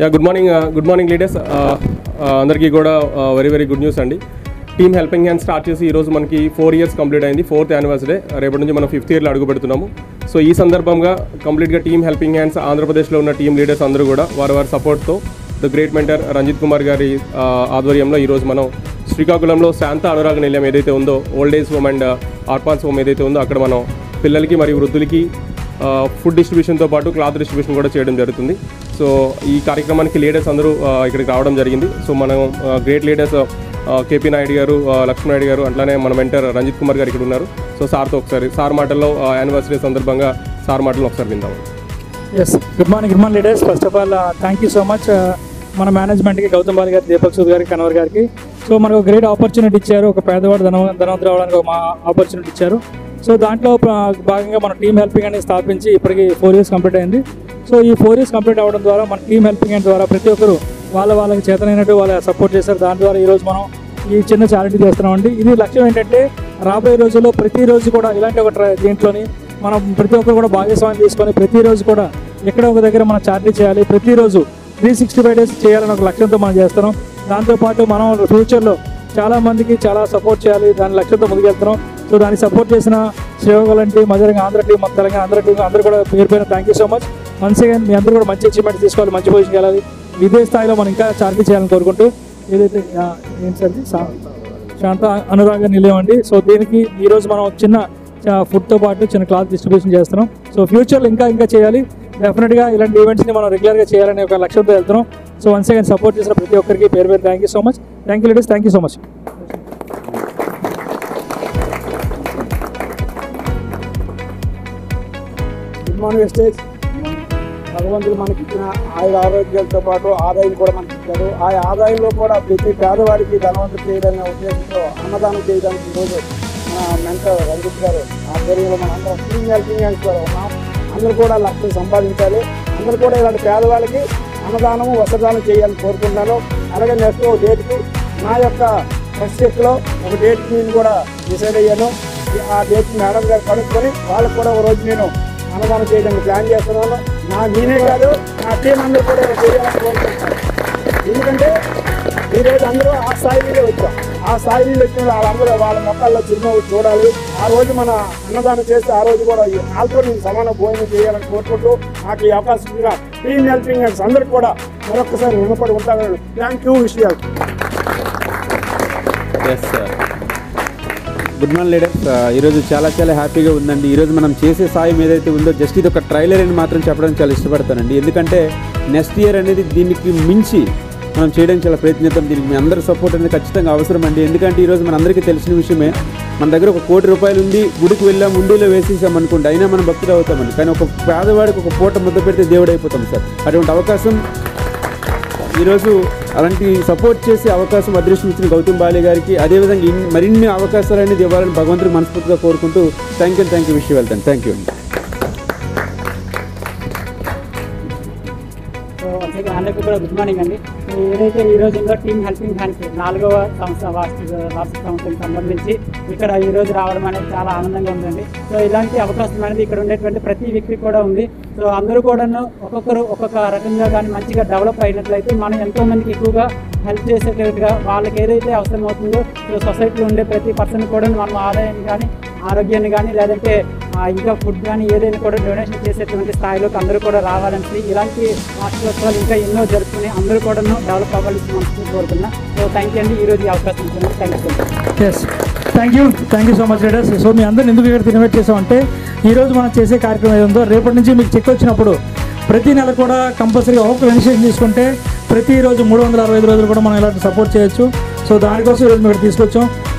Good morning leaders. అందరికీ కూడా very good news అండి. టీమ్ హెల్పింగ్ హ్యాండ్ స్టార్ట్ చేసి ఈరోజు మనకి 4 years కంప్లీట్ అయింది. 4th anniversary. రేపటి నుంచి మనం 5th yearలో అడుగు పెడుతున్నాము. సో ఈ సందర్భంగా కంప్లీట్గా టీమ్ హెల్పింగ్ హ్యాండ్స్ ఆంధ్రప్రదేశ్లో ఉన్న టీమ్ లీడర్స్ అందరూ కూడా వారి సపోర్ట్తో the great mentor Ranjith Kumar గారి ఆధ్వర్యంలో ఈరోజు మనం శ్రీకాకుళంలో శాంత అనురాగ నిలయం ఏదైతే ఉందో, old age home and orphans home ఏదైతే ఉందో అక్కడ మనం పిల్లలకి మరియు వృద్ధులకి ఫుడ్ డిస్ట్రిబ్యూషన్తో పాటు క్లాత్ డిస్ట్రిబ్యూషన్ కూడా చేయడం జరుగుతుంది. సో ఈ కార్యక్రమానికి లీడర్స్ అందరూ ఇక్కడికి రావడం జరిగింది. సో మనం గ్రేట్ లీడర్స్ కేపీ నాయుడు గారు, లక్ష్మణ్ నాయుడు గారు, అట్లానే మన మెంటర్ రంజిత్ కుమార్ గారు ఇక్కడ ఉన్నారు. సో సార్తో ఒకసారి సార్ మాటల్లో యానివర్సరీ సందర్భంగా సార్ మాటల్లో ఒకసారి విందాం. Yes, good morning leaders. First of all thank you so much మన మేనేజ్మెంట్కి, గౌతమ్ బాలి గారి, దీపక్ సూద్ గారికి, కన్వర్ గారికి. సో మనకు గ్రేట్ ఆపర్చునిటీ ఇచ్చారు. ఒక పేదవాడు ధనవంతులు అవడానికి ఒక ఆపర్చునిటీ ఇచ్చారు. సో దాంట్లో భాగంగా మన టీమ్ హెల్పింగ్ అనేది స్థాపించి ఇప్పటికి 4 years కంప్లీట్ అయింది. సో ఈ 4 years కంప్లీట్ అవ్వడం ద్వారా మన టీమ్ హెల్పింగ్ హ్యాండ్ ద్వారా ప్రతి ఒక్కరు వాళ్ళకి చేతనైనట్టు వాళ్ళ సపోర్ట్ చేశారు. దాని ద్వారా ఈరోజు మనం ఈ చిన్న చారిటీ చేస్తున్నామండి. ఇది లక్ష్యం ఏంటంటే రాబోయే రోజుల్లో ప్రతిరోజు కూడా ఇలాంటి ఒక దీంట్లోని మనం ప్రతి ఒక్కరు కూడా భాగస్వామ్యం తీసుకొని ప్రతిరోజు కూడా ఎక్కడ ఒక దగ్గర మనం చారిటీ చేయాలి. ప్రతిరోజు 365 days చేయాలని ఒక లక్ష్యంతో మనం చేస్తున్నాం. దాంతోపాటు మనం ఫ్యూచర్లో చాలామందికి చాలా సపోర్ట్ చేయాలి దాని లక్ష్యంతో ముందుకెళ్తున్నాం. సో దానికి సపోర్ట్ చేసిన శ్రీకాకుళం మధ్యంగా ఆంధ్ర టీం, తెలంగాణ ఆంధ్ర టీం అందరూ కూడా పేరు thank you so much. Once again మీ అందరూ కూడా మంచి అచీవ్మెంట్ తీసుకోవాలి, మంచి పొజిషన్కి వెళ్ళాలి. ఇదే స్థాయిలో మనం ఇంకా చారిటీ చేయాలని కోరుకుంటూ ఏదైతే ఏంటంటే శాంత అనురాగ నిలయం అండి. సో దీనికి ఈరోజు మనం చిన్న ఫుడ్తో పాటు చిన్న క్లాత్ డిస్ట్రిబ్యూషన్ చేస్తున్నాం. సో ఫ్యూచర్లో ఇంకా చేయాలి. డెఫినెట్గా ఇలాంటి ఈవెంట్స్ని మనం రెగ్యులర్గా చేయాలనే ఒక లక్ష్యంతో వెళ్తున్నాం. సో వన్స్ అగైన్ సపోర్ట్ చేసిన ప్రతి ఒక్కరికి పేరు thank you so much. Thank you leaders, thank you so much. Good morning Vestige. భగవంతుడు మనకి ఇచ్చిన ఆరోగ్యాలతో పాటు ఆదాయం కూడా మనకి ఇచ్చారు. ఆ ఆదాయంలో కూడా ప్రతి పేదవాడికి ధనవంతులు చేయడనే ఉద్దేశంతో అన్నదానం చేయడానికి ఈరోజు మెంటర్ రంజిత్ గారు ఆధ్వర్యంలో మన అందరం టీమ్ హెల్పింగ్ హ్యాండ్స్ కూడా ఉన్నాం. అందరూ కూడా లక్షలు సంపాదించాలి. అందరూ కూడా ఇలాంటి పేదవాళ్ళకి అన్నదానము వస్త్రదానం చేయాలని కోరుకుంటున్నాను. అలాగే నెక్స్ట్ ఒక డేట్కి నా యొక్క ఫస్ట్ స్టెప్లో ఒక డేట్కి నేను కూడా డిసైడ్ అయ్యాను. ఆ డేట్ మేడం గారు కనుక్కొని వాళ్ళకు కూడా ఒక రోజు నేను అన్నదానం చేయడానికి ప్లాన్ చేస్తున్నాను. నేనే కాదు, నా టీం అందరూ కూడా చేయాలని కోరుకుంటున్నాను. ఎందుకంటే ఈరోజు అందరూ ఆ స్థాయిలో వచ్చాం. ఆ స్థాయిలో వచ్చిన వాళ్ళందరూ వాళ్ళ మొక్కల్లో చిరునవ్వు చూడాలి. ఆ రోజు మన అన్నదానం చేస్తే ఆ రోజు కూడా వాళ్ళతో నేను సమాన భోజనం చేయాలని కోరుకుంటూ నాకు ఈ అవకాశంగా టీమ్ హెల్పింగ్ హ్యాండ్స్ అందరికీ కూడా మరొకసారి రుణపడి ఉంటాను. Thank you. విషయాలు గుడ్ మార్నింగ్ లీడర్స్. ఈరోజు చాలా హ్యాపీగా ఉందండి. ఈరోజు మనం చేసే సాయం ఏదైతే ఉందో జస్ట్ ఇది ఒక ట్రైలర్ అని మాత్రం చెప్పడానికి చాలా ఇష్టపడతానండి. ఎందుకంటే నెక్స్ట్ ఇయర్ అనేది దీనికి మించి మనం చేయడానికి చాలా ప్రయత్నిద్దాం. దీనికి మీ అందరి సపోర్ట్ అనేది ఖచ్చితంగా అవసరం అండి. ఎందుకంటే ఈరోజు మనందరికీ తెలిసిన విషయమే, మన దగ్గర ఒక 1 కోటి రూపాయలు ఉంది, గుడికి వెళ్ళాం, ఉండిలో వేసేసాం అనుకోండి, అయినా మనం భక్తులు అవుతామండి. కానీ ఒక పేదవాడికి ఒక పూట ముద్ద పెడితే దేవుడు అయిపోతాం సార్. అటువంటి అవకాశం ఈరోజు అలాంటి సపోర్ట్ చేసే అవకాశం అదృష్టం ఇచ్చిన గౌతమ్ బాలి గారికి, అదేవిధంగా మరిన్ని అవకాశాలు అనేది ఇవ్వాలని భగవంతుడికి మనస్ఫూర్తిగా కోరుకుంటూ థ్యాంక్ యూ విషయం వెళ్తాను. థ్యాంక్ యూ అండి. అందరికీ కూడా గుడ్ మార్నింగ్ అండి. ఏదైతే ఈ రోజు ఉందో టీమ్ హెల్పింగ్ హ్యాండ్స్ 4వ వార్షిక సంవత్సరం సంబంధించి ఇక్కడ ఈ రోజు రావడం అనేది చాలా ఆనందంగా ఉందండి. సో ఇలాంటి అవకాశం అనేది ఇక్కడ ఉండేటువంటి ప్రతి వ్యక్తికి కూడా ఉంది. సో అందరూ కూడాను ఒక్కొక్కరు ఒక్కొక్క రకంగా కానీ మంచిగా డెవలప్ అయినట్లయితే మనం ఎంతో మందికి ఎక్కువగా హెల్ప్ చేసేటట్టుగా వాళ్ళకి ఏదైతే అవసరం అవుతుందో సొసైటీలో ఉండే ప్రతి పర్సన్ కూడా మనం ఆదాయాన్ని కానీ ఆరోగ్యాన్ని కానీ లేదంటే ఇంకా ఫుడ్ కానీ ఏదైనా కూడా డొనేషన్ చేసేటువంటి స్థాయిలోకి అందరూ కూడా రావాలని, ఇలాంటి వార్షికోత్సవాలు ఇంకా ఎన్నో జరుపుకుని అందరూ కూడా డెవలప్ అవ్వాలని మనసు కోరుకున్నా. సో థ్యాంక్ యూ అండి, ఈరోజు ఈ అవకాశం ఇచ్చింది. Thank you. Yes, thank you so much leaders. So మీ అందరిని ఎందుకు ఇక్కడ ఇన్వైట్ చేసామంటే ఈరోజు మనం చేసే కార్యక్రమం ఏదో రేపటి నుంచి మీకు చెక్ వచ్చినప్పుడు ప్రతి నెల కూడా కంపల్సరీగా ఒక ఇనిషియేషన్ తీసుకుంటే ప్రతిరోజు 365 రోజులు కూడా మనం ఇలాంటి సపోర్ట్ చేయొచ్చు. సో దానికోసం ఈరోజు మేము ఇక్కడ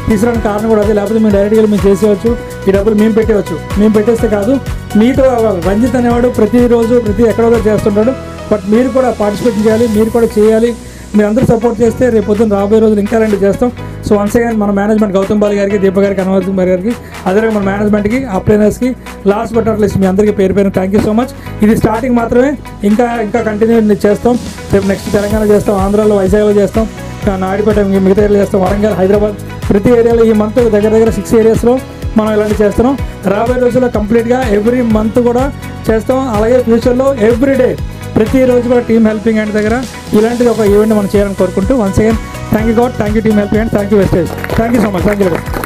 తీసుకురావడానికి కారణం కూడా అదే. లేకపోతే మేము డైరెక్ట్గా మేము చేసేయచ్చు, ఈ డబ్బులు మేము పెట్టేయచ్చు. మేము పెట్టేస్తే కాదు, మీతో రంజిత్ అనేవాడు ప్రతిరోజు ఎక్కడో చేస్తుంటాడు. బట్ మీరు కూడా పార్టిసిపేట్ చేయాలి, మీరు కూడా చేయాలి. మీరు అందరూ సపోర్ట్ చేస్తే రేపు పొద్దున్న రాబోయే రోజులు ఇంకా రెండు చేస్తాం. సో వన్స్ అగైన్ మన మేనేజ్మెంట్ గౌతమ్ బాలి గారికి, దీపక్ గారికి, కన్వర్ కుమార్ గారికి, అదే మన మేనేజ్మెంట్కి, అప్లైనర్స్కి, లాస్ట్ బట్ నాట్ లీస్ట్ మీ అందరికీ పేరు థ్యాంక్ యూ సో మచ్. ఇది స్టార్టింగ్ మాత్రమే, ఇంకా కంటిన్యూ చేస్తాం. రేపు నెక్స్ట్ తెలంగాణ చేస్తాం, ఆంధ్రాలో వైజాగ్లో చేస్తాం, నాయుడుపేట మిగతా ఏరియాలో చేస్తాం, వరంగల్, హైదరాబాద్, ప్రతి ఏరియాలో ఈ మంత్ దగ్గర 6 ఏరియాస్లో మనం ఇలాంటివి చేస్తున్నాం. రాబోయే రోజుల్లో కంప్లీట్గా ఎవ్రీ మంత్ కూడా చేస్తాం. అలాగే ఫ్యూచర్లో ఎవ్రీ డే ప్రతిరోజు కూడా టీమ్ హెల్పింగ్ హ్యాండ్ దగ్గర ఇలాంటిది ఒక ఈవెంట్ మనం చేయాలని కోరుకుంటూ once again thank you God, thank you team helping hand, thank you Vestige, thank you so much, thank you.